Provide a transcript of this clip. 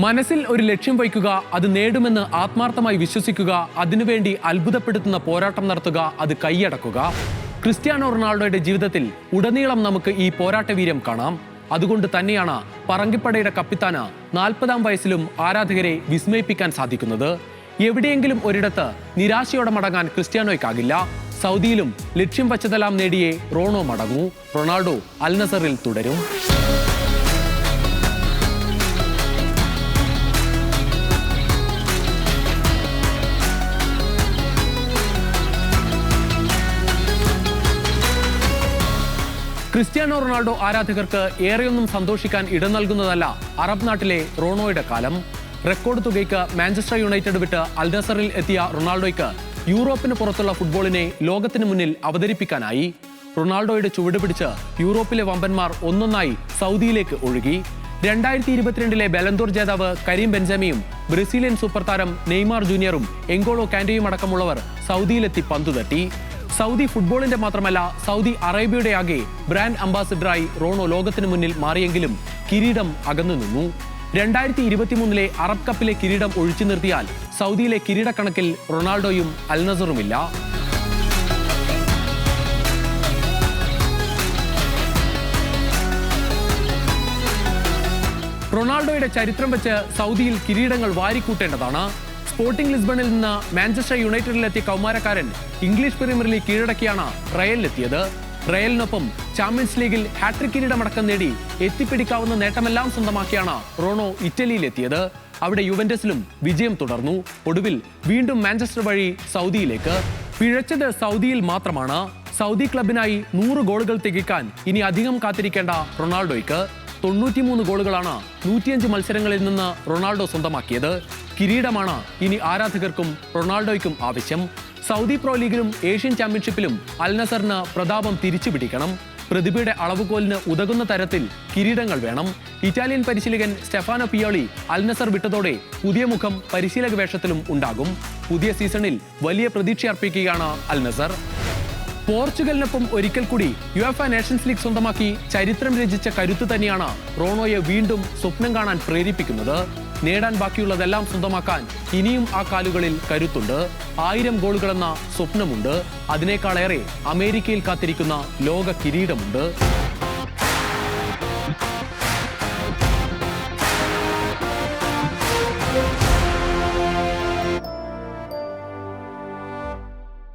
മനസ്സിൽ ഒരു ലക്ഷ്യം വയ്ക്കുക, അത് നേടുമെന്ന് ആത്മാർത്ഥമായി വിശ്വസിക്കുക, അതിനുവേണ്ടി അത്ഭുതപ്പെടുത്തുന്ന പോരാട്ടം നടത്തുക, അത് കൈയടക്കുക. ക്രിസ്ത്യാനോ റൊണാൾഡോയുടെ ജീവിതത്തിൽ ഉടനീളം നമുക്ക് ഈ പോരാട്ടവീര്യം കാണാം. അതുകൊണ്ട് തന്നെയാണ് പറങ്കിപ്പടയുടെ കപ്പിത്താന് 40-ാം വയസ്സിലും ആരാധകരെ വിസ്മയിപ്പിക്കാൻ സാധിക്കുന്നത്. എവിടെയെങ്കിലും ഒരിടത്ത് നിരാശയോടെ മടങ്ങാൻ ക്രിസ്ത്യാനോയ്ക്കാകില്ല. സൗദിയിലും ലക്ഷ്യം വച്ചതെല്ലാം നേടിയേ റോണോ മടങ്ങൂ. റൊണാൾഡോ അൽ നസറിൽ തുടരും. ക്രിസ്ത്യാനോ റൊണാൾഡോ ആരാധകർക്ക് ഏറെയൊന്നും സന്തോഷിക്കാൻ ഇടം നൽകുന്നതല്ല അറബ് നാട്ടിലെ റോണോയുടെ കാലം. റെക്കോർഡ് തുകയ്ക്ക് മാഞ്ചസ്റ്റർ യുണൈറ്റഡ് വിട്ട് അൽ നസറിൽ എത്തിയ റൊണാൾഡോയ്ക്ക് യൂറോപ്പിന് പുറത്തുള്ള ഫുട്ബോളിനെ ലോകത്തിന് മുന്നിൽ അവതരിപ്പിക്കാനായി. റൊണാൾഡോയുടെ ചുവട് പിടിച്ച് യൂറോപ്പിലെ വമ്പന്മാർ ഒന്നൊന്നായി സൗദിയിലേക്ക് ഒഴുകി. 2022 ബലന്തോർ ജേതാവ് കരീം ബെൻസെമയും ബ്രസീലിയൻ സൂപ്പർ താരം നെയ്മാർ ജൂനിയറും എങ്കോളോ കാന്റോയും അടക്കമുള്ളവർ സൗദിയിലെത്തി പന്തുതട്ടി. സൗദി ഫുട്ബോളിന്റെ മാത്രമല്ല സൗദി അറേബ്യയുടെ ആകെ ബ്രാൻഡ് അംബാസിഡറായി റോണോ ലോകത്തിന് മുന്നിൽ മാറിയെങ്കിലും കിരീടം അകന്നു നിന്നു. 2023 അറബ് കപ്പിലെ കിരീടം ഒഴിച്ചു നിർത്തിയാൽ സൗദിയിലെ കിരീടക്കണക്കിൽ റൊണാൾഡോയും അൽ നസറുമില്ല. റൊണാൾഡോയുടെ ചരിത്രം വെച്ച് സൗദിയിൽ കിരീടങ്ങൾ വാരിക്കൂട്ടേണ്ടതാണ്. സ്പോർട്ടിംഗ് ലിസ്ബണിൽ നിന്ന് മാഞ്ചസ്റ്റർ യുണൈറ്റഡിലെത്തിയ കൗമാരക്കാരൻ ഇംഗ്ലീഷ് പ്രീമിയർ ലീഗ് കീഴടക്കിയാണ് റയലിലെത്തിയത്. റയലിനൊപ്പം ചാമ്പ്യൻസ് ലീഗിൽ ഹാട്രിക് കിരീടമടക്കം നേടി എത്തിപ്പിടിക്കാവുന്ന നേട്ടമെല്ലാം സ്വന്തമാക്കിയാണ് റോണോ ഇറ്റലിയിലെത്തിയത്. അവിടെ യുവന്റസിലും വിജയം തുടർന്നു. ഒടുവിൽ വീണ്ടും മാഞ്ചസ്റ്റർ വഴി സൗദിയിലേക്ക്. പിഴച്ചത് സൗദിയിൽ മാത്രമാണ്. സൗദി ക്ലബിനായി 100 ഗോളുകൾ തികയ്ക്കാൻ ഇനി അധികം കാത്തിരിക്കേണ്ട റൊണാൾഡോയ്ക്ക്. 93 ഗോളുകളാണ് 105 മത്സരങ്ങളിൽ നിന്ന് റൊണാൾഡോ സ്വന്തമാക്കിയത്. കിരീടമാണ് ഇനി ആരാധകർക്കും റൊണാൾഡോയ്ക്കും ആവശ്യം. സൗദി പ്രോ ലീഗിലും ഏഷ്യൻ ചാമ്പ്യൻഷിപ്പിലും അൽ നസറിന് പ്രതാപം തിരിച്ചു പിടിക്കണം. പ്രതിഭയുടെ അളവുകോലിന് ഉതകുന്ന തരത്തിൽ കിരീടങ്ങൾ വേണം. ഇറ്റാലിയൻ പരിശീലകൻ സ്റ്റെഫാനോ പിയോളി അൽ നസർ വിട്ടതോടെ പുതിയ മുഖം പരിശീലക വേഷത്തിലും ഉണ്ടാകും. പുതിയ സീസണിൽ വലിയ പ്രതീക്ഷ അർപ്പിക്കുകയാണ് അൽ നസർ. പോർച്ചുഗലിനൊപ്പം ഒരിക്കൽ കൂടി യുഎഫ നേഷൻസ് ലീഗ് സ്വന്തമാക്കി ചരിത്രം രചിച്ച കരുത്ത് തന്നെയാണ് റോണോയെ വീണ്ടും സ്വപ്നം കാണാൻ പ്രേരിപ്പിക്കുന്നത്. നേടാൻ ബാക്കിയുള്ളതെല്ലാം സ്വന്തമാക്കാൻ ഇനിയും ആ കാലുകളിൽ കരുത്തുണ്ട്. 1000 ഗോളുകളെന്ന സ്വപ്നമുണ്ട്. അതിനേക്കാളേറെ അമേരിക്കയിൽ കാത്തിരിക്കുന്ന ലോക കിരീടമുണ്ട്.